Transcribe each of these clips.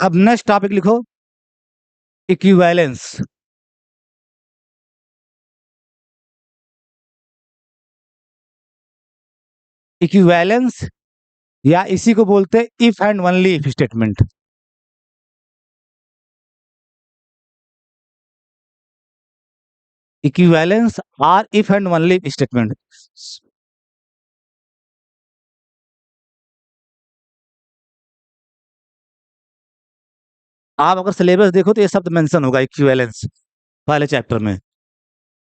अब next topic लिखो, equivalence. Equivalence या इसी को बोलते हैं if and only if statement. Equivalence or if and only if statement. आप अगर सिलेबस देखो तो ये शब्द मेंशन होगा इक्विवेलेंस पहले चैप्टर में।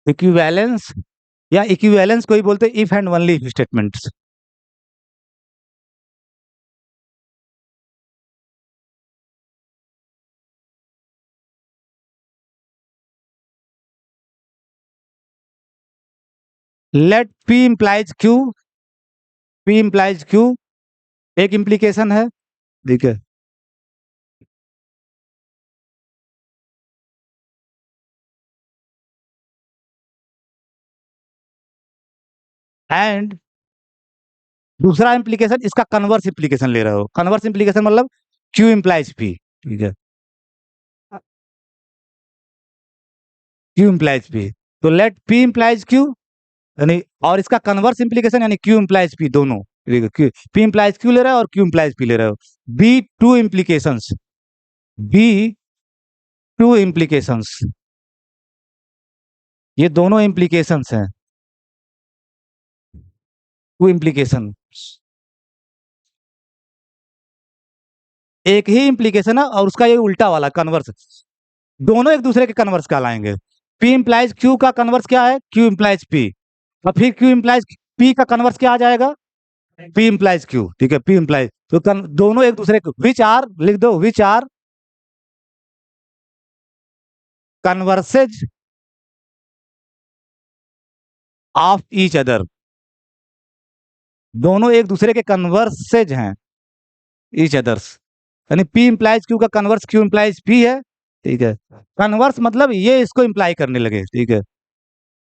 इक्विवेलेंस या इक्विवेलेंस को ही बोलते हैं if and only if statements. Let P implies Q, P implies Q एक इम्प्लीकेशन है, ठीक है। एंड दूसरा इम्प्लीकेशन इसका कन्वर्स इम्प्लीकेशन ले रहे हो। कन्वर्स इम्प्लीकेशन मतलब क्यू इम्प्लाइज पी, ठीक है। क्यू इम्प्लाइज पी, तो लेट पी इम्प्लाइज क्यू यानी, और इसका कन्वर्स इम्प्लीकेशन यानी क्यू इम्प्लाइज पी दोनों, ठीक है। पी इम्प्लाइज क्यू ले रहा है और क्यू इम्प्लाइज पी ले रहे हो। Be two implications, be two implications, ये दोनों इम्प्लीकेशंस हैं, टू इम्प्लीकेशन। एक ही इम्प्लीकेशन है और उसका ये उल्टा वाला कन्वर्स, दोनों एक दूसरे के कन्वर्स कहलाएंगे। पी इम्प्लाइज क्यू का कन्वर्स क्या है, क्यू इम्प्लाइज पी, और फिर क्यू इम्प्लाइज पी का कन्वर्स क्या आ जाएगा, पी इम्प्लाइज क्यू, ठीक है। पी इम्प्लाइज तो दोनों एक दूसरे को, विच आर लिख दो, which are converses of each other, दोनों एक दूसरे के कन्वर्सेज हैं ईच अदर्स, यानी पी इम्प्लाइज क्यू का कन्वर्स क्यू इम्प्लाइज पी है, ठीक है। कन्वर्स मतलब ये इसको इम्प्लाई करने लगे, ठीक है।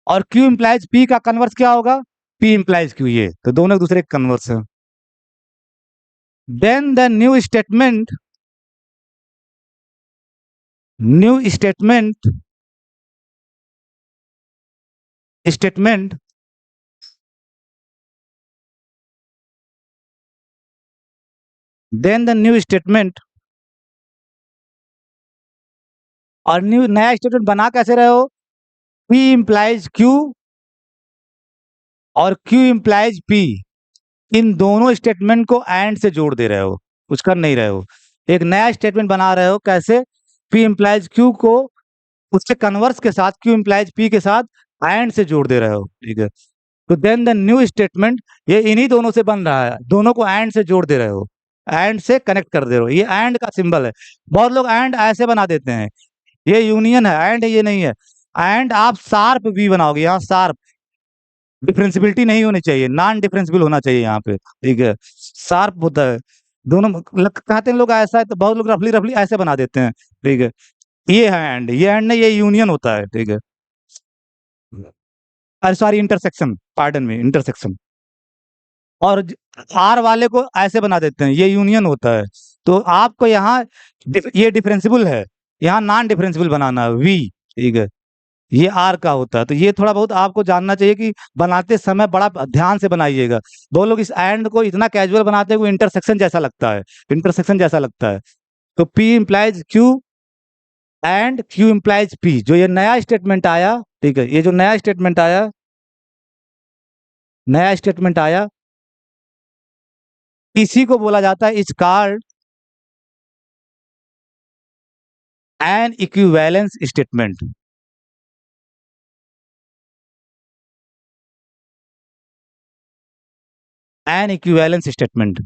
और क्यू इम्प्लाइज पी का कन्वर्स क्या होगा, पी इम्प्लाइज क्यू, ये तो दोनों एक दूसरे के कन्वर्स हैं। Then the new statement, new statement, statement then the new statement, और न्यू नया स्टेटमेंट बना कैसे रहे हो, पी इम्प्लाइज क्यू और क्यू इम्प्लाइज पी, इन दोनों स्टेटमेंट को एंड से जोड़ दे रहे हो, कुछ कर नहीं रहे हो। एक नया स्टेटमेंट बना रहे हो, कैसे, पी इम्प्लाइज क्यू को उसके कन्वर्स के साथ क्यू इम्प्लाइज पी के साथ एंड से जोड़ दे रहे हो, ठीक है। तो देन द न्यू स्टेटमेंट ये इन्हीं दोनों से बन रहा है, दोनों को एंड से जोड़ दे रहे हो, एंड से कनेक्ट कर दे रहे हो। ये एंड का सिंबल है। बहुत लोग एंड ऐसे बना देते हैं, ये यूनियन है, एंड ये नहीं है। एंड आप शार्प वी बनाओगे, यहाँ शार्प, डिफरेंसिबिलिटी नहीं होनी चाहिए, नॉन डिफरेंसिबल होना चाहिए यहाँ पे, ठीक है। शार्प होता है दोनों, कहते हैं लोग ऐसा है, तो बहुत लोग रफली रफली ऐसे बना देते हैं, ठीक है। ये है एंड, ये एंड नहीं, ये यूनियन होता है, ठीक है। अरे सॉरी, इंटरसेक्शन, पार्डन में, इंटरसेक्शन। और आर वाले को ऐसे बना देते हैं, ये यूनियन होता है। तो आपको यहाँ ये डिफरेंसिबल है, यहाँ नॉन डिफरेंसिबल बनाना है, वी, ठीक है। ये आर का होता है, तो ये थोड़ा बहुत आपको जानना चाहिए कि बनाते समय बड़ा ध्यान से बनाइएगा। वो लोग इस एंड को इतना कैजुअल बनाते हैं, वो इंटरसेक्शन जैसा लगता है, इंटरसेक्शन जैसा लगता है। तो P implies Q and Q implies P, जो ये नया स्टेटमेंट आया, ठीक है, ये जो नया स्टेटमेंट आया, नया स्टेटमेंट आया, इसी को बोला जाता है is called an equivalence statement. N equivalence statement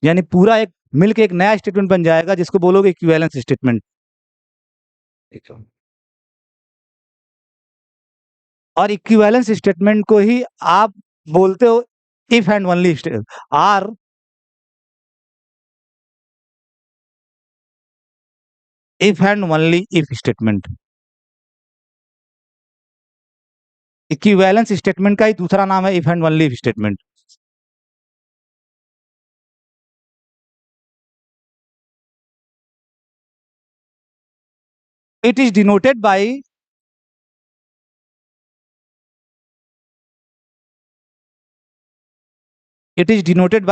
यानी पूरा एक मिलके एक नया स्टेटमेंट बन जाएगा, जिसको बोलोगे इक्विवेलेंस स्टेटमेंट। और इक्विवेलेंस स्टेटमेंट को ही आप बोलते हो if and only or, if and only if statement. Equivalence statement का ही दूसरा नाम है if and only if statement. It is denoted by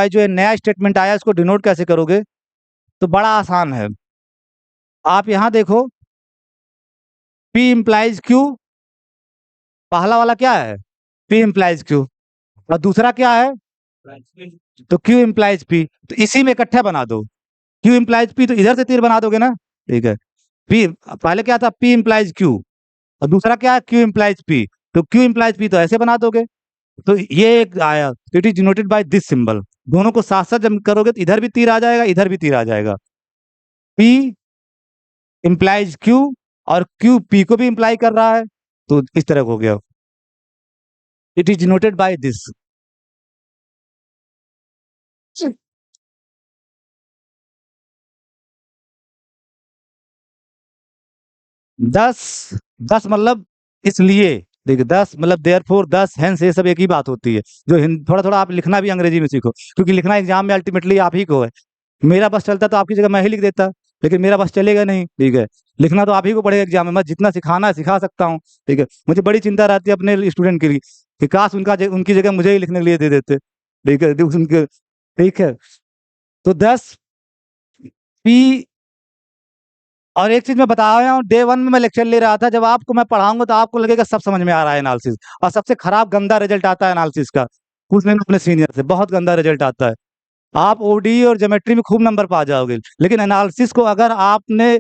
जो ये नया स्टेटमेंट आया इसको डिनोट कैसे करोगे? तो बड़ा आसान है। आप यहां देखो, P इम्प्लाइज Q, पहला वाला क्या है? P इम्प्लाइज Q, और दूसरा क्या है? तो Q इम्प्लाइज P। तो इसी में इकट्ठा बना दो। Q इम्प्लाइज P, तो इधर से तीर बना दोगे ना, ठीक है। P पहले क्या था? P इम्प्लाइज Q, और दूसरा क्या है? Q implies P। तो Q इम्प्लाइज P तो ऐसे बना दोगे। तो ये एक आया, it is denoted by this symbol. दोनों को साथ साथ जब करोगे तो इधर भी तीर आ जाएगा, इधर भी तीर आ जाएगा। P इम्प्लाइज Q, और Q P को भी इम्प्लाई कर रहा है, तो इस तरह हो गया। It is denoted by this. 10, 10 मतलब इसलिए, देखिए 10 मतलब देयरफॉर, 10 हेंस, ये सब एक ही बात होती है। जो थोड़ा थोड़ा आप लिखना भी अंग्रेजी में सीखो, क्योंकि लिखना एग्जाम में अल्टीमेटली आप ही को है। मेरा बस चलता तो आपकी जगह मैं ही लिख देता, लेकिन मेरा बस चलेगा नहीं, ठीक है। लिखना तो आप ही को पड़ेगा एग्जाम में। मैं जितना सिखाना है सिखा सकता हूँ, ठीक है। मुझे बड़ी चिंता रहती है अपने स्टूडेंट के लिए कि काश उनकी जगह मुझे ही लिखने के लिए दे देते, ठीक है। उनके, ठीक है। तो 10 पी। और एक चीज मैं बता रहा हूँ, डे 1 में मैं लेक्चर ले रहा था, जब आपको मैं पढ़ाऊंगा तो आपको लगेगा सब समझ में आ रहा है एनालिसिस। और सबसे खराब गंदा रिजल्ट आता है एनालिसिस का, पूछ लेना अपने सीनियर से, बहुत गंदा रिजल्ट आता है। आप ओडी और ज्योमेट्री में खूब नंबर पा जाओगे, लेकिन एनालिसिस को अगर आपने,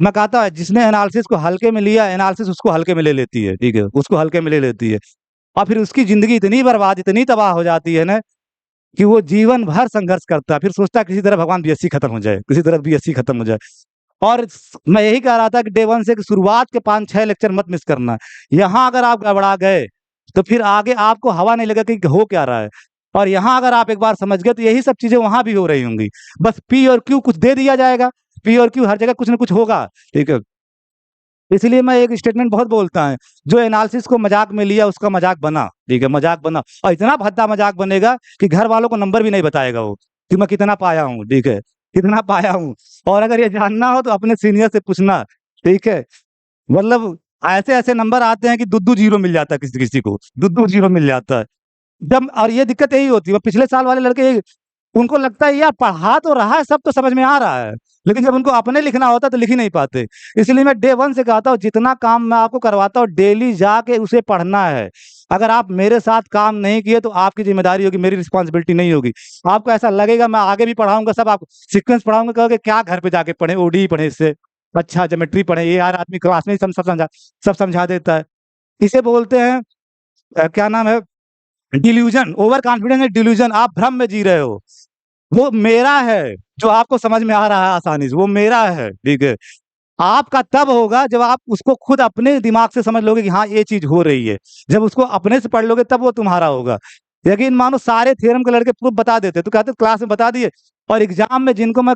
मैं कहता है जिसने एनालिसिस को हल्के में लिया, एनालिसिस उसको हल्के में ले लेती है, ठीक है, उसको हल्के में ले लेती है। और फिर उसकी जिंदगी इतनी बर्बाद, इतनी तबाह हो जाती है ना, कि वो जीवन भर संघर्ष करता है, फिर सोचता है किसी तरह भगवान बीएससी खत्म हो जाए, किसी तरह बीएससी खत्म हो जाए। और मैं यही कह रहा था कि डे 1 से शुरुआत के 5-6 लेक्चर मत मिस करना। यहाँ अगर आप गड़बड़ा गए तो फिर आगे आपको हवा नहीं लगा कि हो क्या रहा है। और यहाँ अगर आप एक बार समझ गए तो यही सब चीजें वहां भी हो रही होंगी। बस पी और क्यू कुछ दे दिया जाएगा, पी और क्यू हर जगह कुछ ना कुछ होगा, ठीक है। इसलिए मैं एक स्टेटमेंट बहुत बोलता है, जो एनालिसिस को मजाक में लिया उसका मजाक बना, ठीक है, मजाक बना। और इतना भद्दा मजाक बनेगा कि घर वालों को नंबर भी नहीं बताएगा वो, कि मैं कितना पाया हूँ, ठीक है, कितना पाया हूँ। और अगर ये जानना हो तो अपने सीनियर से पूछना, ठीक है। मतलब ऐसे ऐसे नंबर आते हैं कि दो जीरो मिल जाता है, किसी किसी को दो जीरो मिल जाता है। जब, और ये दिक्कत यही होती है, वो पिछले साल वाले लड़के, उनको लगता है यार पढ़ा तो रहा है, सब तो समझ में आ रहा है, लेकिन जब उनको अपने लिखना होता है तो लिख ही नहीं पाते। इसलिए मैं डे 1 से कहता हूँ, जितना काम मैं आपको करवाता हूँ डेली जाके उसे पढ़ना है। अगर आप मेरे साथ काम नहीं किए तो आपकी जिम्मेदारी होगी, मेरी रिस्पॉन्सिबिलिटी नहीं होगी। आपको ऐसा लगेगा मैं आगे भी पढ़ाऊंगा, सब आप सीक्वेंस पढ़ाऊंगा, कहोगे क्या घर पे जाके पढ़े, ओडी पढ़े, इससे अच्छा ज्योमेट्री पढ़े, ये यार आदमी क्लास में ही सब समझा देता है। इसे बोलते हैं क्या नाम है, डिल्यूजन, ओवर कॉन्फिडेंस, डिल्यूजन। आप भ्रम में जी रहे हो। वो मेरा है जो आपको समझ में आ रहा है आसानी से, वो मेरा है, ठीक है। आपका तब होगा जब आप उसको खुद अपने दिमाग से समझ लोगे कि हाँ ये चीज हो रही है। जब उसको अपने से पढ़ लोगे तब वो तुम्हारा होगा। यकीन मानो सारे थ्योरम के लड़के प्रूफ बता देते, तो कहते क्लास में बता दिए, और एग्जाम में जिनको मैं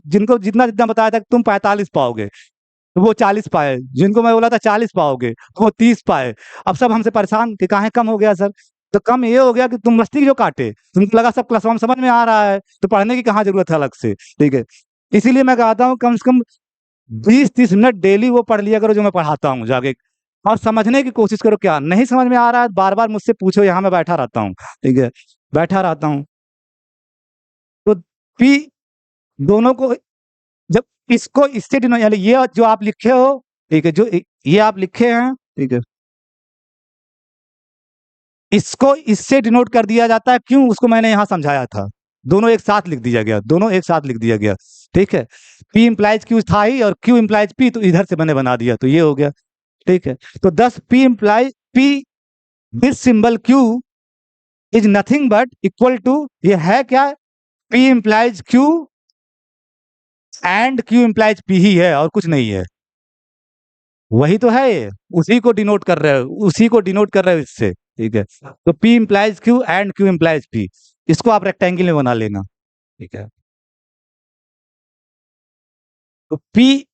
जिनको जितना जितना बताया था कि तुम 45 पाओगे, तो वो 40 पाए। जिनको मैं बोला था 40 पाओगे, तो वो 30 पाए। अब सब हमसे परेशान कि काहे कम हो गया सर। तो कम ये हो गया कि तुम मस्ती जो काटे, तुमको लगा सब क्लास समझ में आ रहा है, तो पढ़ने की कहाँ जरूरत है अलग से, ठीक है। इसीलिए मैं कहता हूँ कम से कम 20-30 मिनट डेली वो पढ़ लिया करो जो मैं पढ़ाता हूँ जाके। और समझने की कोशिश करो, क्या नहीं समझ में आ रहा है बार बार मुझसे पूछो, यहाँ मैं बैठा रहता हूँ, ठीक है, बैठा रहता हूँ। तो पी, दोनों को, जब इसको इससे यानी ये जो आप लिखे हो, ठीक है, जो ये आप लिखे हैं, ठीक है, इसको इससे डिनोट कर दिया जाता है। क्यों? उसको मैंने यहां समझाया था। दोनों एक साथ लिख दिया गया, दोनों एक साथ लिख दिया गया, ठीक है। पी इम्प्लाइज क्यू था ही, और क्यू इम्प्लाइज पी, तो इधर से मैंने बना दिया, तो ये हो गया, ठीक है। तो 10 P implies P, this symbol Q is nothing but equal to, ये है क्या? P implies Q and Q implies P ही है, और कुछ नहीं है। वही तो है ये, उसी को डिनोट कर रहे हो, उसी को डिनोट कर रहे हो इससे, ठीक है। तो P implies Q and Q implies P, इसको आप रेक्टेंगल में बना लेना, ठीक है। तो P,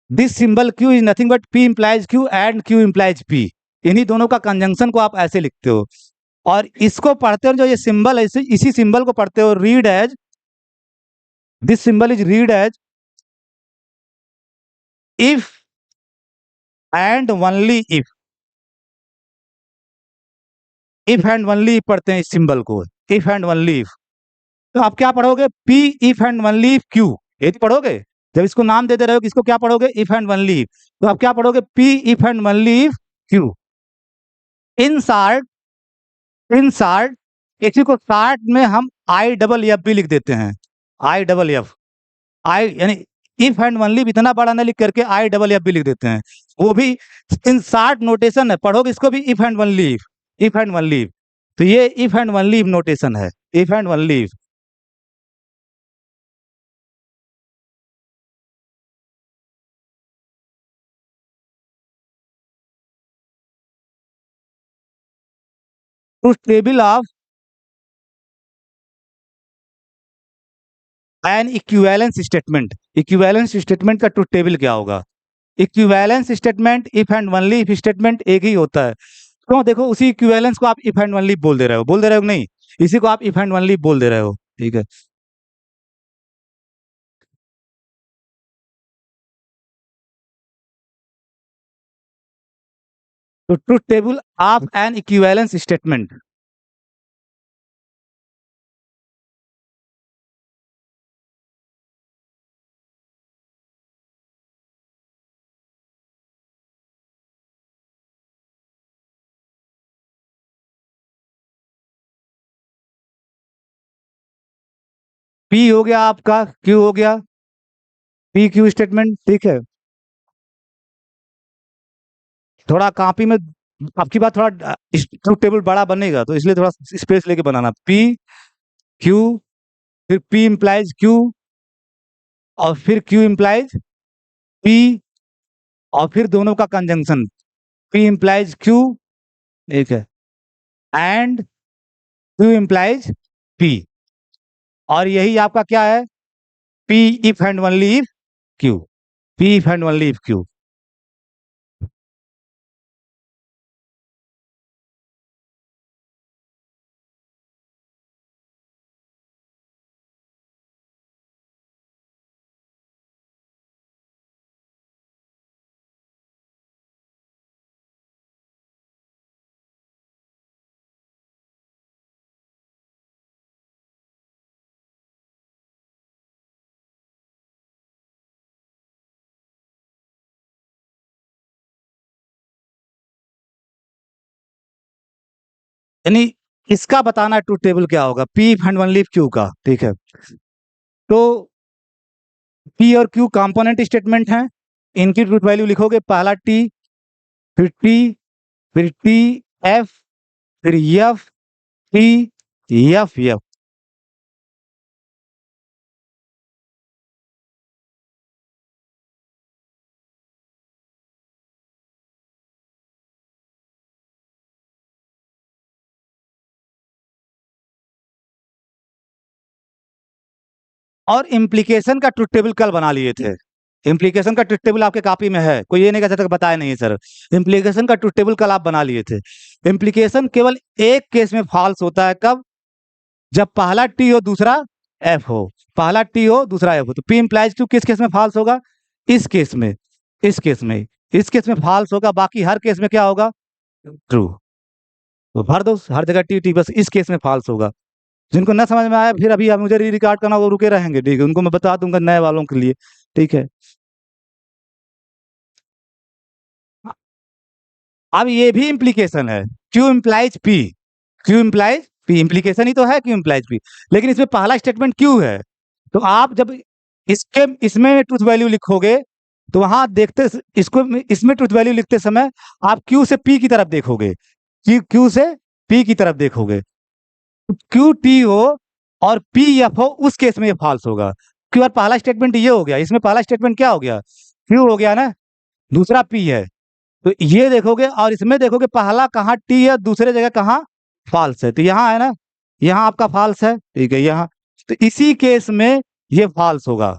this symbol Q is nothing but P implies Q and Q implies P। इन्हीं दोनों का कंजंक्शन को आप ऐसे लिखते हो। और इसको पढ़ते हो, जो ये सिंबल है, इसी सिंबल को पढ़ते हो read as, this symbol is read as if and only if and only पढ़ते हैं इस सिंबल को, इफ एंड ओनली इफ। तो आप क्या पढ़ोगे, P if and only if Q, ये तो पढ़ोगे। जब इसको नाम देते रहोगे इसको क्या पढ़ोगे, इफ एंड ओनली इफ। तो आप क्या पढ़ोगे, P if and only if Q. In short, in short, इसी को शार्ट में हम आई डबल एफ भी लिख देते हैं, आई डबल एफ। आई यानी इफ एंड ओनली इतना बड़ा ना लिख करके आई डबल एफ भी लिख देते हैं, वो भी इन शार्ट नोटेशन है, पढ़ोगे इसको भी if and only if, if and only if. तो ये if and only if notation है, इफ एंड ओनली इफ। उस table of N equivalence statement, equivalence statement का ट्रुथ टेबल क्या होगा। Equivalence statement if and only if statement एक ही होता है। तो देखो उसी इक्विवेलेंस को आप इफ एंड ओनली बोल दे रहे हो, बोल दे रहे हो कि नहीं, इसी को आप इफ एंड ओनली बोल दे रहे हो, ठीक है। तो truth table of N equivalence statement, P हो गया आपका, क्यू हो गया, पी क्यू स्टेटमेंट, ठीक है। थोड़ा कॉपी में आपकी बात थोड़ा ट्रुथ टेबल बड़ा बनेगा तो इसलिए थोड़ा स्पेस लेके बनाना, पी क्यू, फिर पी इम्प्लाइज क्यू, और फिर क्यू इम्प्लाइज पी, और फिर दोनों का कंजंक्शन, पी इम्प्लाइज क्यू, ठीक है, एंड क्यू इम्प्लाइज पी। और यही आपका क्या है, P if and only if Q, P if and only if Q. यानी इसका बताना ट्रुथ टेबल क्या होगा, P if and only if Q का, ठीक है। तो पी और क्यू कंपोनेंट स्टेटमेंट हैं, इनकी ट्रुथ वैल्यू लिखोगे, पहला टी, फिर टी, फिर टी एफ, फिर एफ टी एफ एफ। और इम्प्लीकेशन का ट्रुथ टेबल कल बना लिए थे, इम्प्लीकेशन का ट्रुथ टेबल आपके कॉपी में है, कोई ये नहीं कह सकता कि बताया नहीं है सर। इम्प्लीकेशन का ट्रुथ टेबल कल आप बना लिए थे। इम्प्लीकेशन केवल एक केस में फॉल्स होता है, कब, जब पहला टी हो दूसरा एफ हो, पहला टी हो दूसरा एफ हो। तो पी इम्प्लाइज टू किस केस में फॉल्स होगा, इस केस में, इस केस में, इस केस में फॉल्स होगा, बाकी हर केस में क्या होगा, ट्रू। तो भर दो हर जगह टी टी, बस इस केस में फॉल्स होगा। जिनको ना समझ में आया फिर अभी मुझे री रिकॉर्ड करना, वो रुके रहेंगे, ठीक है, उनको मैं बता दूंगा नए वालों के लिए, ठीक है। अब ये भी इम्प्लीकेशन है, Q implies P, Q implies P, implication ही तो है क्यू इम्प्लाइज पी, लेकिन इसमें पहला स्टेटमेंट क्यू है। तो आप जब इसके इसमें ट्रुथ वैल्यू लिखोगे तो वहां देखते, इसको इसमें ट्रुथ वैल्यू लिखते समय आप क्यू से पी की तरफ देखोगे, क्यू से पी की तरफ देखोगे। क्यू टी हो और पी एफ हो, उस केस में ये फॉल्स होगा। क्यू और पहला स्टेटमेंट ये हो गया, इसमें पहला स्टेटमेंट क्या हो गया, क्यू हो गया ना, दूसरा पी है। तो ये देखोगे और इसमें देखोगे पहला कहाँ टी है, दूसरे जगह कहाँ फॉल्स है, तो यहाँ है ना, यहाँ आपका फॉल्स है, ठीक है, यहाँ। तो इसी केस में ये फॉल्स होगा,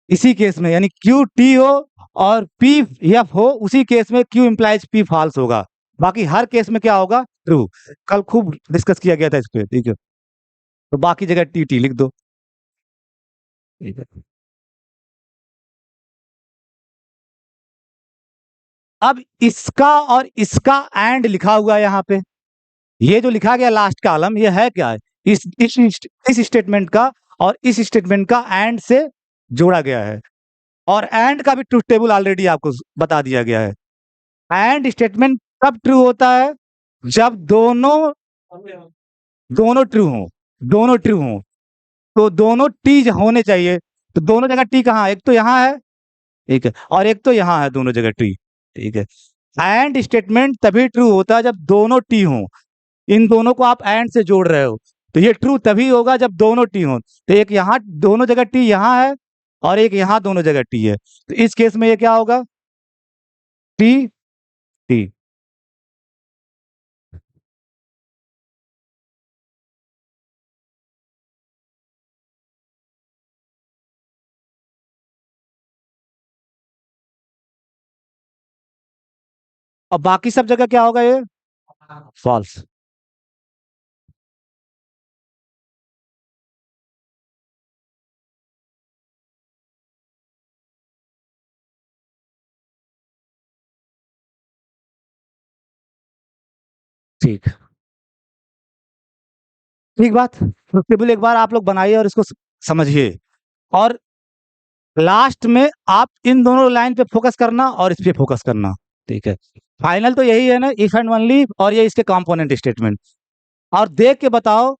इसी केस में, यानी क्यू टी हो और पी एफ हो, उसी केस में क्यू इम्प्लाइज पी फॉल्स होगा, बाकी हर केस में क्या होगा, ट्रू। कल खूब डिस्कस किया गया था इस पे, ठीक है। तो बाकी जगह टी टी लिख दो, ठीक है। अब इसका और इसका एंड लिखा हुआ है यहाँ पे। ये जो लिखा गया लास्ट कॉलम, ये है क्या? इस स्टेटमेंट का और इस स्टेटमेंट का एंड से जोड़ा गया है। और एंड का भी ट्रुथ टेबल ऑलरेडी आपको बता दिया गया है। एंड स्टेटमेंट कब ट्रू होता है? जब दोनों दोनों ट्रू हो, दोनों ट्रू हो, तो दोनों टी होने चाहिए। तो दोनों जगह टी कहाँ है? एक तो यहाँ है, ठीक है, और एक तो यहाँ है, दोनों जगह टी, ठीक है। एंड स्टेटमेंट तभी ट्रू होता है जब दोनों टी हो। इन दोनों को आप एंड से जोड़ रहे हो, तो ये ट्रू तभी होगा जब दोनों टी हो। तो एक यहाँ दोनों जगह टी यहाँ है, और एक यहाँ दोनों जगह टी है, तो इस केस में ये क्या होगा? T T. और बाकी सब जगह क्या होगा? ये फॉल्स। ठीक, ठीक बात। टेबल एक बार आप लोग बनाइए और इसको समझिए, और लास्ट में आप इन दोनों लाइन पे फोकस करना और इस पे फोकस करना, ठीक है। फाइनल तो यही है ना, इफ एंड ओनली, और ये इसके कंपोनेंट स्टेटमेंट। और देख के बताओ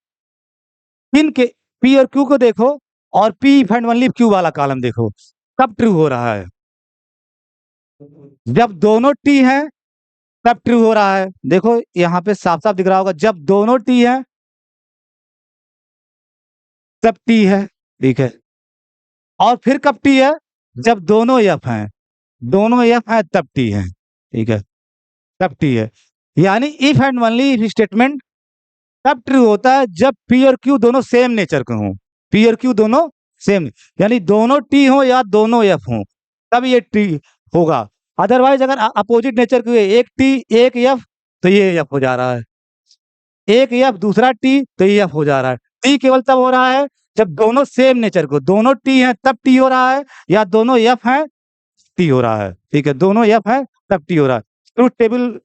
किन के, पी और क्यू को देखो, और P if and only Q वाला कॉलम देखो, कब ट्रू हो रहा है? जब दोनों टी हैं तब ट्रू हो रहा है। देखो यहाँ पे साफ साफ दिख रहा होगा, जब दोनों टी हैं तब टी है, ठीक है। और फिर कब टी है? जब दोनों एफ हैं, दोनों एफ हैं तब टी है, ठीक है, तब टी है। यानी if and only if statement तब ट्रू होता है जब पी और क्यू दोनों सेम नेचर के हों। पी और क्यू दोनों सेम, यानी दोनों टी हो या दोनों एफ हों, तब ये टी होगा। अदरवाइज अगर अपोजिट नेचर के हुए, एक टी एक एफ, तो ये एफ हो जा रहा है। एक एफ दूसरा टी, तो ये एफ हो जा रहा है। टी केवल तब हो रहा है जब दोनों सेम नेचर को, दोनों टी हैं तब टी हो रहा है, या दोनों एफ हैं टी हो रहा है, ठीक है, दोनों एफ है तब टी हो रहा है। ट्रूथ टेबल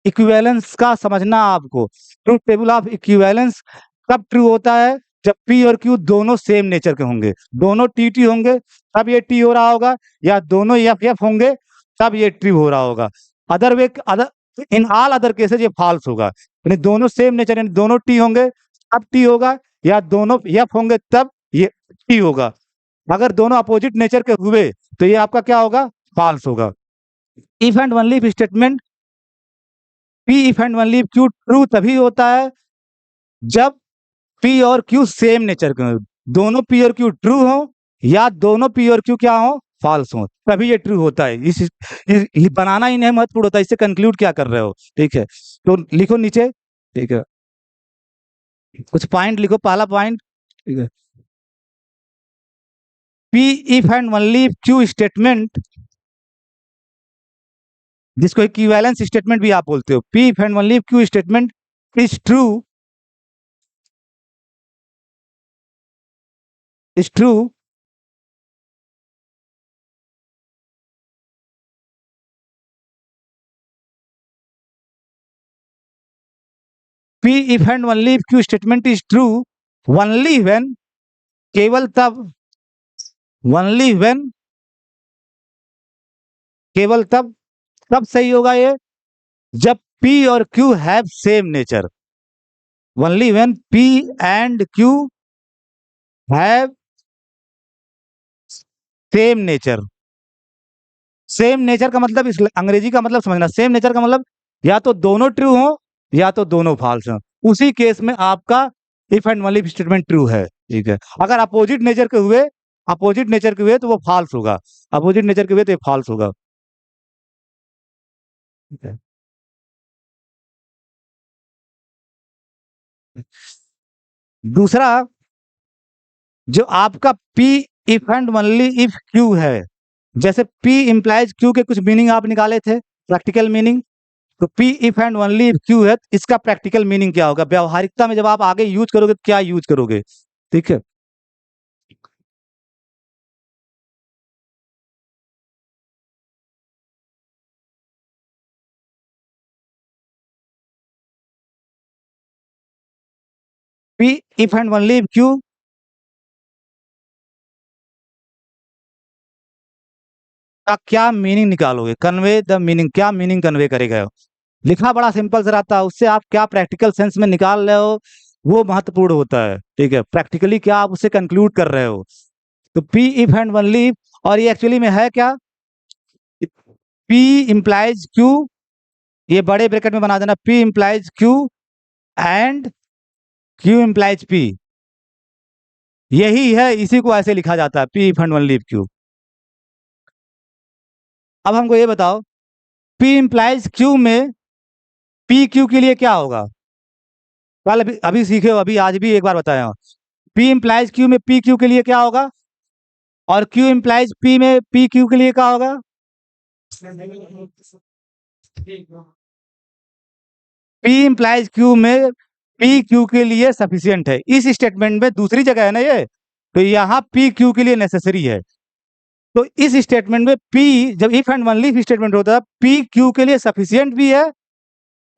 इक्विवेलेंस का समझना आपको। ट्रूथ टेबल ऑफ इक्विवेलेंस कब ट्रू होता है? जब पी और क्यू दोनों सेम नेचर के होंगे, दोनों टी टी होंगे तब ये टी हो रहा होगा, या दोनों एफ एफ होंगे तब ये ट्रू हो रहा होगा। Other way other, in all other cases ये फॉल्स होगा। यानी दोनों सेम नेचर, यानी दोनों टी होंगे तब टी होगा, या दोनों एफ होंगे तब ये टी होगा। अगर दोनों अपोजिट नेचर के हुए तो ये आपका क्या होगा? फॉल्स होगा। If and only if statement P if and only Q true तभी होता है जब पी और क्यू सेम नेचर के हो, दोनों पी और क्यू ट्रू हो, या दोनों पी और क्यू क्या हो? फॉल्स हो, तभी ये ट्रू होता है। ये बनाना ही नहीं महत्वपूर्ण होता है, इससे कंक्लूड क्या कर रहे हो, ठीक है। तो लिखो नीचे, ठीक है, कुछ पॉइंट लिखो। पहला पॉइंट, ठीक है, P if and only Q statement, जिसको इक्विवेलेंस स्टेटमेंट भी आप बोलते हो, P if and only Q statement is true, is true P if and only if Q statement is true only when, केवल तब, ओनली व्हेन, केवल तब, कब सही होगा ये? जब पी और Q have same nature. Only when P and Q have same nature. Same nature का मतलब, इस अंग्रेजी का मतलब समझना, सेम नेचर का मतलब या तो दोनों ट्रू हो या तो दोनों फॉल्स हो। उसी केस में आपका if and only statement true है, ठीक है। अगर अपोजिट नेचर के हुए, अपोजिट नेचर के हुए तो वो फॉल्स होगा, अपोजिट नेचर के हुए तो ये फॉल्स होगा, ठीक है। दूसरा, जो आपका P if and only if Q है, जैसे P इंप्लाइज क्यू के कुछ मीनिंग आप निकाले थे, प्रैक्टिकल मीनिंग। तो P if and only if Q है, इसका प्रैक्टिकल मीनिंग क्या होगा? व्यवहारिकता में जब आप आगे यूज करोगे तो क्या यूज करोगे, ठीक है। P if and only if Q का क्या मीनिंग निकालोगे? कन्वे द मीनिंग, क्या मीनिंग कन्वे करेगा? लिखा बड़ा सिंपल से रहता है, उससे आप क्या प्रैक्टिकल सेंस में निकाल रहे हो वो महत्वपूर्ण होता है। ठीक है, प्रैक्टिकली क्या आप उससे कंक्लूड कर रहे हो। तो P if and only if, और ये एक्चुअली में है क्या? पी इंप्लाइज क्यू, ये बड़े ब्रैकेट में बना देना, P implies Q and Q implies P. यही है, इसी को ऐसे लिखा जाता है, P if and only if Q. अब हमको ये बताओ, पी इंप्लाइज क्यू में पी क्यू के लिए क्या होगा? कल अभी अभी सीखे हो, अभी आज भी एक बार बताया हूं। पी इंप्लाइज क्यू में पी क्यू के लिए क्या होगा, और क्यू इंप्लाइज पी में पी क्यू के लिए क्या होगा? पी इंप्लाइज क्यू में पी क्यू के लिए सफिशियंट है। इस स्टेटमेंट में दूसरी जगह है ना ये, तो यहाँ पी क्यू के लिए नेसेसरी है। तो इस स्टेटमेंट में पी, जब if and only if statement होता है, पी क्यू के लिए सफिशियंट भी है,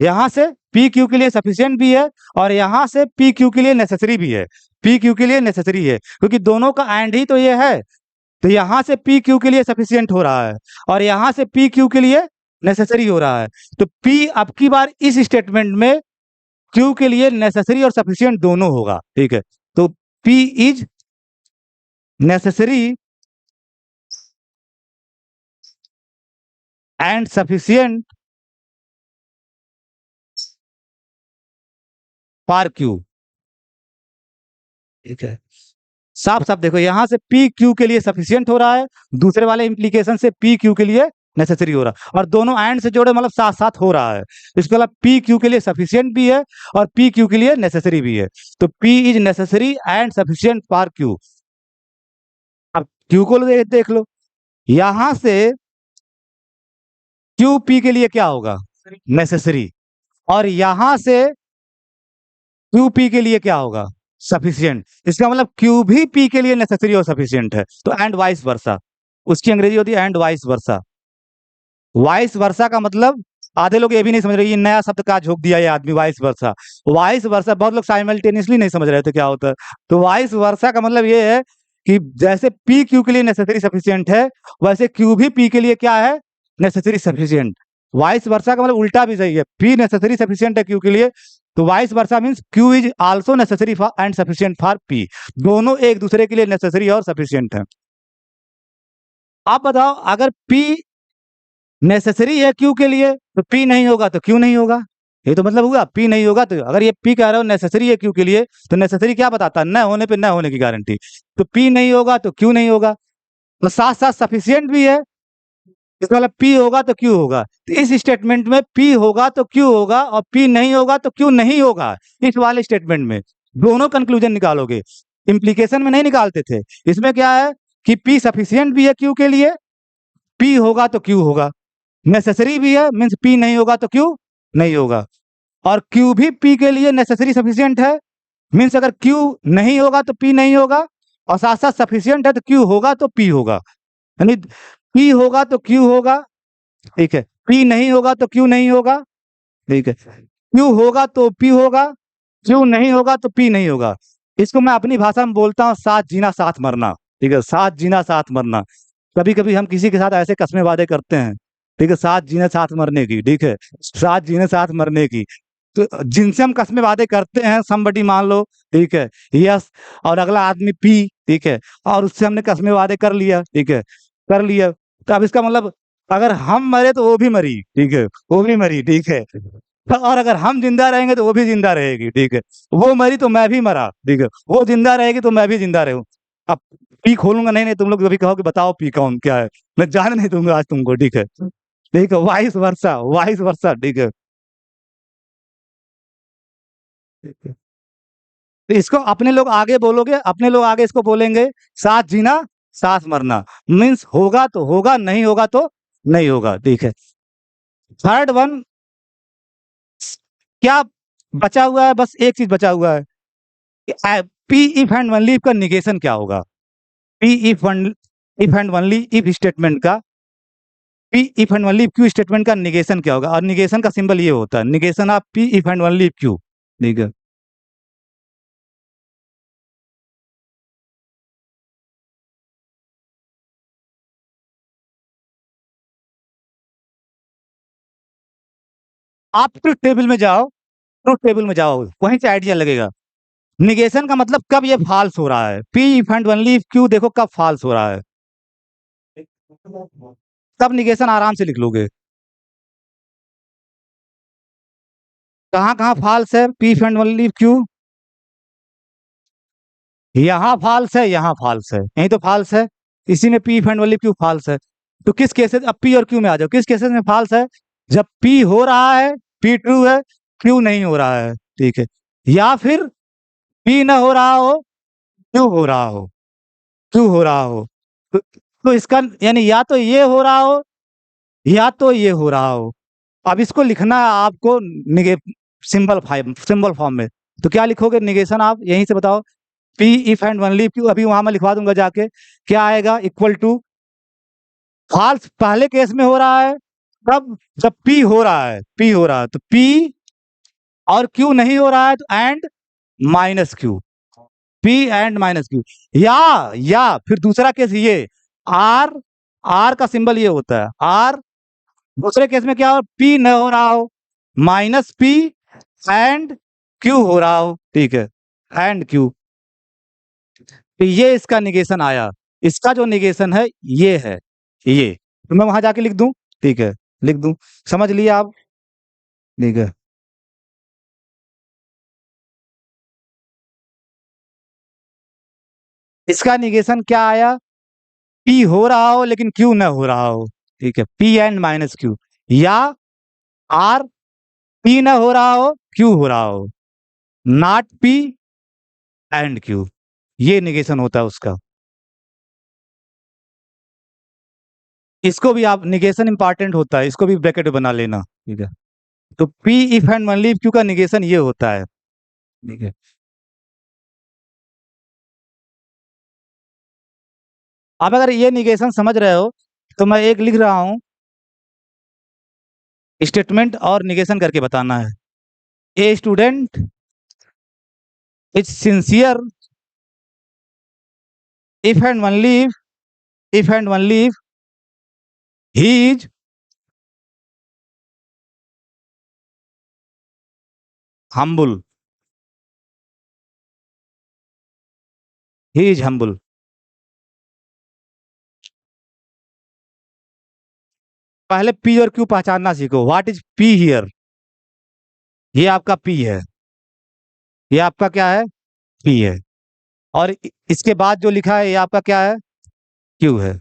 यहां से पी क्यू के लिए सफिशियंट भी है, और यहां से पी क्यू के लिए नेसेसरी भी है। पी क्यू के लिए नेसेसरी है, क्योंकि दोनों का एंड ही तो ये है। तो यहां से पी क्यू के लिए सफिशियंट हो रहा है, और यहां से पी क्यू के लिए नेसेसरी हो रहा है। तो पी अब की बार इस स्टेटमेंट में क्यू के लिए नेसेसरी और सफिशियंट दोनों होगा। ठीक है, तो P is necessary and sufficient for Q. ठीक है, साफ साफ देखो, यहां से पी क्यू के लिए सफिशियंट हो रहा है, दूसरे वाले इंप्लीकेशन से पी क्यू के लिए नेसेसरी हो रहा है, और दोनों एंड से जोड़े मतलब साथ साथ हो रहा है। इसके अलावा पी क्यू के लिए सफिशियंट भी है और पी क्यू के लिए नेसेसरी भी है। तो P is necessary and sufficient for Q. अब क्यू को देख लो, यहां से क्यू पी के लिए क्या होगा? नेसेसरी। और यहां से क्यू पी के लिए क्या होगा? सफिशियंट। इसका मतलब क्यू भी पी के लिए नेसेसरी और सफिशियंट है। तो एंड वाइस वर्सा, उसकी अंग्रेजी होती है and vice versa. Vice versa का मतलब, आधे लोग ये भी नहीं समझ रहे, ये नया शब्द का झोंक दिया ये आदमी, वाइस वर्सा। वाइस वर्सा बहुत लोग साइमल्टेनियसली नहीं समझ रहे थे क्या होता है। तो वाइस वर्सा का मतलब ये है कि जैसे पी क्यू के लिए नेसेसरी सफिशियंट है, वैसे क्यू भी पी के लिए क्या है? Necessary sufficient. वाइस वर्सा का मतलब उल्टा भी सही है, पी नेसेसरी सफिशियंट है क्यू के लिए, तो vice versa means Q is also necessary for and sufficient for P. दोनों एक दूसरे के लिए नेसेसरी और सफिशियंट है। आप बताओ, अगर पी नेसेसरी है क्यू के लिए तो पी नहीं होगा तो क्यू नहीं होगा। ये तो मतलब हुआ पी नहीं होगा, तो अगर ये पी कह रहे हो नेसेसरी है क्यू के लिए, तो नेसेसरी क्या बताता है? न होने पे न होने की गारंटी। तो पी नहीं होगा तो क्यू नहीं होगा, तो साथ साथ सफिशियंट भी है, इसका मतलब पी होगा तो क्यू होगा। तो इस स्टेटमेंट में पी होगा तो क्यू होगा, और पी नहीं होगा तो क्यू नहीं होगा। इस वाले स्टेटमेंट में दोनों कंक्लूजन निकालोगे, इंप्लीकेशन में नहीं निकालते थे। इसमें क्या है कि पी सफिशियंट भी है क्यू के लिए, पी होगा तो क्यू होगा, नेसेसरी भी है मीन्स पी नहीं होगा तो क्यू नहीं होगा, और क्यू भी पी के लिए नेसेसरी सफिशियंट है मीन्स अगर क्यू नहीं होगा तो पी नहीं होगा, और साथ साथ सफिशियंट है तो क्यू होगा तो पी होगा। यानी पी होगा तो क्यू होगा, ठीक है, पी नहीं होगा तो क्यू नहीं होगा, ठीक है, क्यू होगा तो पी होगा, क्यू नहीं होगा तो पी नहीं होगा। इसको मैं अपनी भाषा में बोलता हूँ साथ जीना साथ मरना। ठीक है, साथ जीना साथ मरना। कभी कभी हम किसी के साथ ऐसे कस्में वादे करते हैं, ठीक है, साथ जीने साथ मरने की, ठीक है, साथ जीने साथ मरने की। तो जिनसे हम कस्में वादे करते हैं, समबडी मान लो, ठीक है, यस, और अगला आदमी पी, ठीक है, और उससे हमने कस्में वादे कर लिया, ठीक है, कर लिया, तो अब इसका मतलब अगर हम मरे तो वो भी मरी, ठीक है, वो भी मरी, ठीक है, और अगर हम जिंदा रहेंगे तो वो भी जिंदा रहेगी, ठीक है, वो मरी तो मैं भी मरा, ठीक है, वो जिंदा रहेगी तो मैं भी जिंदा रहूं। अब पी खोलूंगा नहीं, नहीं तुम लोग कभी कहोगे बताओ पी कौन क्या है, मैं जान नहीं दूंगा आज तुमको, ठीक है, ठीक है, वाइस वर्सा, वाइस वर्सा, ठीक है। ठीक है। तो इसको अपने लोग आगे बोलोगे, अपने लोग आगे इसको बोलेंगे, साथ जीना साथ मरना, मीन्स होगा तो होगा, नहीं होगा तो नहीं होगा, ठीक है। थर्ड वन, क्या बचा हुआ है? बस एक चीज बचा हुआ है, P if and only if का निगेशन क्या होगा? P if and only if statement का, P if and only Q statement का निगेशन क्या होगा? और निगेशन का सिंबल ये होता है, negation of P if and only Q, ठीक है। आप ट्रुथ टेबल में जाओ, ट्रुथ टेबल में जाओ, वहीं से आइडिया लगेगा। निगेशन का मतलब कब ये फॉल्स हो रहा है, P if and only if Q देखो कब फॉल्स हो रहा है, तब निगेशन आराम से लिख लोगे। कहाँ कहाँ फॉल्स है P if and only if Q, यहाँ फॉल्स है, यहाँ फॉल्स है, यही तो फॉल्स है, इसी में P if and only Q false है। तो किस केसेस, अब पी और क्यू में आ जाओ, किस केसेस में फॉल्स है, जब पी हो रहा है, पी ट्रू है, क्यू नहीं हो रहा है, ठीक है, या फिर पी ना हो रहा हो, क्यू हो रहा हो, क्यू हो रहा हो, तो इसका यानी या तो ये हो रहा हो या तो ये हो रहा हो। अब इसको लिखना है आपको निगे सिंबल फॉर्म में, तो क्या लिखोगे निगेशन, आप यहीं से बताओ, P if and only Q, अभी वहां मैं लिखवा दूंगा जाके, क्या आएगा, इक्वल टू, फॉल्स पहले केस में हो रहा है, तब जब पी हो रहा है, पी हो रहा है तो पी, और क्यू नहीं हो रहा है तो and minus Q, P and minus Q, या फिर दूसरा केस ये, आर, आर का सिंबल ये होता है आर, दूसरे केस में क्या हो, पी न हो रहा हो, माइनस पी एंड क्यू हो रहा हो, ठीक है, एंड क्यू, तो ये इसका निगेशन आया, इसका जो निगेशन है ये है, ये, तो मैं वहां जाके लिख दूं, ठीक है, लिख दूं, समझ लिया आप, ठीक है, इसका निगेशन क्या आया, पी हो रहा हो लेकिन क्यू न हो रहा हो, ठीक है, पी एंड माइनस क्यू, या आर, पी न हो रहा हो क्यू हो रहा हो, नॉट पी एंड क्यू, ये निगेशन होता है उसका। इसको भी आप, निगेशन इंपॉर्टेंट होता है, इसको भी ब्रैकेट में बना लेना, ठीक है, तो P if and only if Q का निगेशन ये होता है, ठीक है। अब अगर ये निगेशन समझ रहे हो तो मैं एक लिख रहा हूं, स्टेटमेंट और निगेशन करके बताना है, ए student is sincere if and only if and only if he is humble, he is humble, पहले पी और क्यू पहचानना सीखो, व्हाट इज पी हियर, ये आपका पी है, ये आपका क्या है, पी है, और इसके बाद जो लिखा है ये आपका क्या है, क्यू है,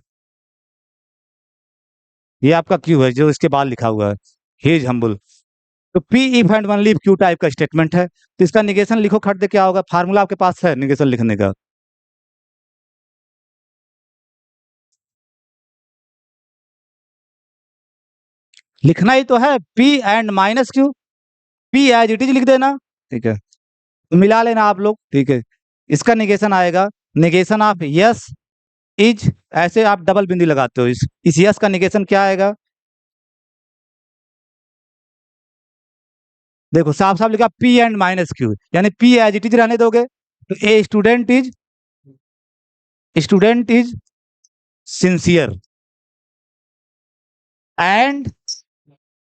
ये आपका क्यू है जो इसके बाद लिखा हुआ है, ही इज हम्बुल। तो P if and only if Q type का स्टेटमेंट है, तो इसका निगेशन लिखो, खट दे, क्या होगा, फार्मूला आपके पास है निगेशन लिखने का, लिखना ही तो है, P and minus Q, P as it is लिख देना, ठीक है, तो मिला लेना आप लोग, ठीक है, इसका निगेशन आएगा, निगेशन ऑफ यस इज, ऐसे आप डबल बिंदी लगाते हो, इस यस का निगेशन क्या आएगा, देखो साफ साफ लिखा पी एंड माइनस क्यू, यानी पी एज इट इज रहने दोगे, तो a student is sincere and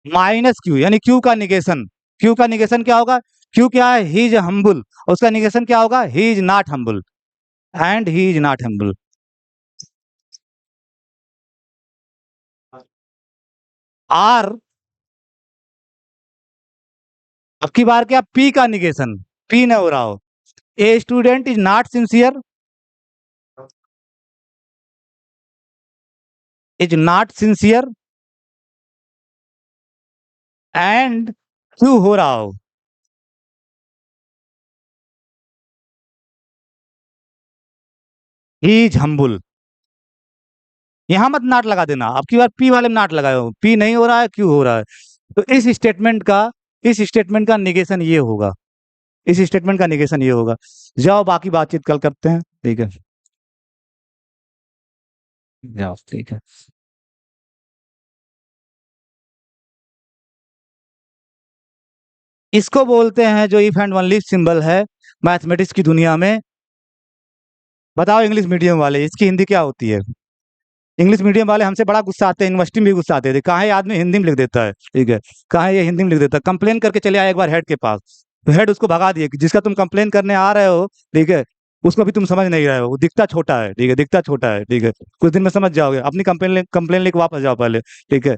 minus Q, यानी क्यू का निगेशन, क्यू का निगेशन क्या होगा, क्यू क्या है, ही इज हम्बुल, उसका निगेशन क्या होगा, he is not humble, and he is not humble. R, अब की बार क्या, पी का निगेशन, पी न हो रहा हो, ए student is not sincere, is not sincere and Q हो रहा हो, ही इज हम्बुल, यहां मत नाट लगा देना, अब की बार पी वाले में नाट लगाए हो, पी नहीं हो रहा है क्यू हो रहा है, तो इस स्टेटमेंट का निगेशन ये होगा, इस स्टेटमेंट का निगेशन ये होगा। जाओ बाकी बातचीत कल करते हैं, ठीक है, जाओ, ठीक है। इसको बोलते हैं जो इफ एंड ओनली सिंबल है मैथमेटिक्स की दुनिया में, बताओ इंग्लिश मीडियम वाले इसकी हिंदी क्या होती है, इंग्लिश मीडियम वाले हमसे बड़ा गुस्सा आते हैं, यूनिवर्सिटी में भी गुस्सा आते थे, कहाँ है ये आदमी हिंदी में लिख देता है, ठीक है, कहाँ है ये हिंदी में लिख देता है। कंप्लेन करके चले आए एक बार हेड के पास, तो हेड उसको भगा दिए कि जिसका तुम कंप्लेन करने आ रहे हो, ठीक है, उसको भी तुम समझ नहीं रहे हो, वो दिखता छोटा है, ठीक है, दिखता छोटा है, ठीक है, कुछ दिन में समझ जाओगे, अपनी कंप्लेन लेके वापस जाओ पहले, ठीक है,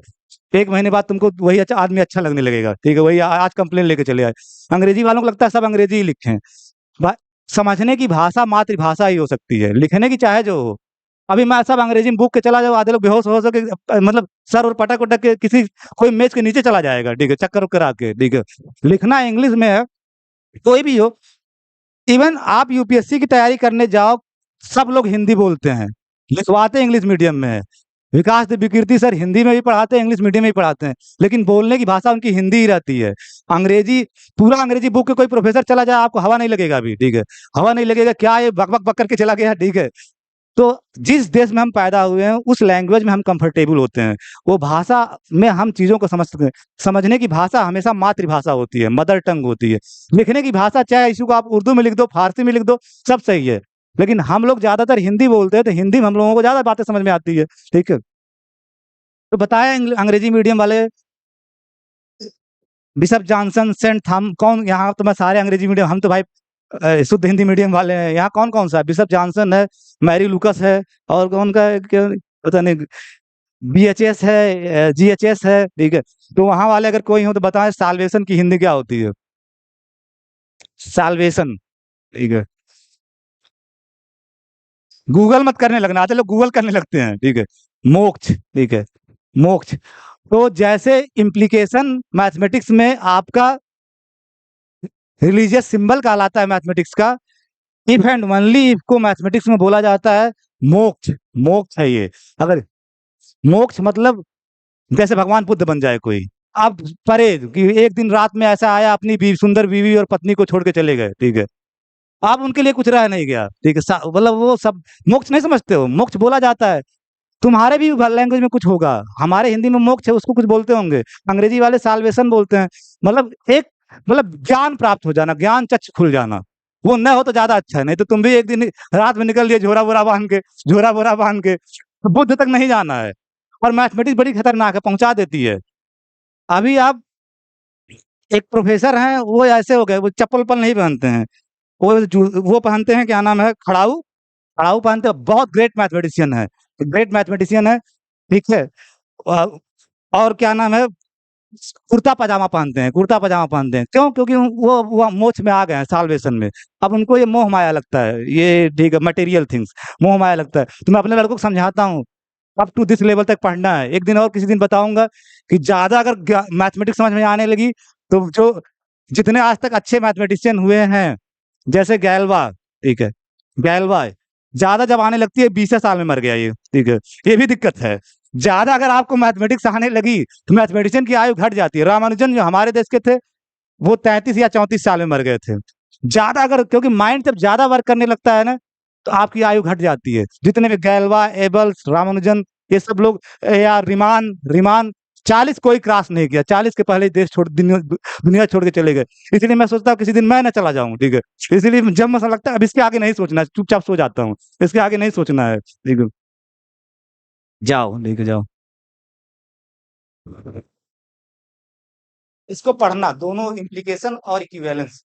1 महीने बाद तुमको वही अच्छा आदमी अच्छा लगने लगेगा, ठीक है, वही आज कंप्लेन लेके चले आए। अंग्रेजी वालों को लगता है सब अंग्रेजी ही लिखे हैं। समझने की भाषा मातृभाषा ही हो सकती है, लिखने की चाहे जो हो। अभी मैं सब अंग्रेजी में बुक के चला जाऊँ, आधे लोग बेहोश हो के मतलब सर और पटक उटक के किसी कोई मेज के नीचे चला जाएगा, ठीक है, चक्कर उक्कर आके, ठीक है। लिखना इंग्लिश में है, कोई भी हो, इवन आप यूपीएससी की तैयारी करने जाओ, सब लोग हिंदी बोलते हैं, लिखवाते इंग्लिश मीडियम में है। विकास विकृति सर हिंदी में भी पढ़ाते हैं, इंग्लिश मीडियम में भी पढ़ाते हैं, लेकिन बोलने की भाषा उनकी हिंदी ही रहती है। अंग्रेजी, पूरा अंग्रेजी बुक के कोई प्रोफेसर चला जाए, आपको हवा नहीं लगेगा अभी, ठीक है, हवा नहीं लगेगा, क्या ये बक बक बक करके चला गया, ठीक है। तो जिस देश में हम पैदा हुए हैं, उस लैंग्वेज में हम कंफर्टेबल होते हैं, वो भाषा में हम चीज़ों को समझ सकते हैं। समझने की भाषा हमेशा मातृभाषा होती है, मदर टंग होती है। लिखने की भाषा चाहे इसी को आप उर्दू में लिख दो, फारसी में लिख दो, सब सही है। लेकिन हम लोग ज़्यादातर हिंदी बोलते हैं, तो हिंदी में हम लोगों को ज़्यादा बातें समझ में आती है, ठीक है। तो बताया अंग्रेजी मीडियम वाले बिशप जॉनसन, सेंट थॉम, कौन यहाँ तो मैं सारे अंग्रेजी मीडियम, हम तो भाई शुद्ध हिंदी मीडियम वाले हैं। यहाँ कौन कौन सा है? बिशप जॉनसन है, मैरी लुकस है, और कौन का है, क्या पता नहीं, बीएचएस है, जीएचएस है, ठीक है। तो वहां वाले अगर कोई हो तो बताएं साल्वेशन की हिंदी क्या होती है? साल्वेशन, ठीक है। गूगल मत करने लगना, आते लोग गूगल करने लगते हैं, ठीक है। मोक्ष, ठीक है, मोक्ष। तो जैसे इम्प्लीकेशन मैथमेटिक्स में आपका रिलीजियस सिंबल कहलाता है मैथमेटिक्स का, इफ एंड ओनली इफ को मैथमेटिक्स में बोला जाता है मोक्ष। मोक्ष है ये। अगर मोक्ष मतलब जैसे भगवान बुद्ध बन जाए कोई, आप परे कि एक दिन रात में ऐसा आया, अपनी सुंदर बीवी और पत्नी को छोड़ के चले गए, ठीक है, आप उनके लिए कुछ रह नहीं गया, ठीक है, मतलब वो सब मोक्ष नहीं समझते हो? मोक्ष बोला जाता है, तुम्हारे भी लैंग्वेज में कुछ होगा, हमारे हिंदी में मोक्ष है, उसको कुछ बोलते होंगे, अंग्रेजी वाले साल्वेशन बोलते हैं। मतलब एक, मतलब ज्ञान प्राप्त हो जाना, ज्ञान चक्षु खुल जाना, वो न हो तो ज्यादा अच्छा है, नहीं तो तुम भी एक दिन रात में निकल लिए झोरा बोरा बांध के, झोरा बोरा बांध के, तो बुद्ध तक नहीं जाना है। और मैथमेटिक्स बड़ी खतरनाक है, पहुंचा देती है। अभी आप एक प्रोफेसर हैं, वो ऐसे हो गए, वो चप्पल उप्पल नहीं पहनते हैं, वो पहनते हैं, क्या नाम है, खड़ाऊ, खड़ाऊ पहनते हैं, बहुत ग्रेट मैथमेटिशियन है, ग्रेट मैथमेटिशियन है, ठीक है। अ, और क्या नाम है, कुर्ता पजामा पहनते हैं, कुर्ता पजामा पहनते हैं, क्यों? क्योंकि वो मोक्ष में आ गए हैं, साल्वेशन में। अब उनको ये मोह माया लगता है, ये ठीक है, मटेरियल थिंग्स, मोह माया लगता है। तो मैं अपने लड़कों को समझाता हूँ, अप टू दिस लेवल तक पढ़ना है, एक दिन और किसी दिन बताऊंगा कि ज्यादा अगर मैथमेटिक्स समझ में आने लगी, तो जो जितने आज तक अच्छे मैथमेटिशियन हुए हैं, जैसे गैलवा, ठीक है, गैलवा, ज्यादा जब आने लगती है 20 साल में मर गया ये, ठीक है, ये भी दिक्कत है। ज्यादा अगर आपको मैथमेटिक्स आने लगी, तो मैथमेटिशियन की आयु घट जाती है। रामानुजन जो हमारे देश के थे, वो 33 या 34 साल में मर गए थे। ज्यादा अगर, क्योंकि माइंड जब ज्यादा वर्क करने लगता है ना, तो आपकी आयु घट जाती है। जितने भी गैलवा, एबल्स, रामानुजन, ये सब लोग, या रिमान, रिमान 40 कोई क्रॉस नहीं किया, 40 के पहले ही देश छोड़, दुनिया छोड़ के चले गए। इसलिए मैं सोचता हूँ किसी दिन मैं ना चला जाऊं, ठीक है। इसलिए जब मुझे लगता है अब इसके आगे नहीं सोचना है, चुपचाप सो जाता हूँ, इसके आगे नहीं सोचना है, ठीक है। जाओ, लेके जाओ, इसको पढ़ना, दोनों इम्प्लीकेशन और इक्विवेलेंस।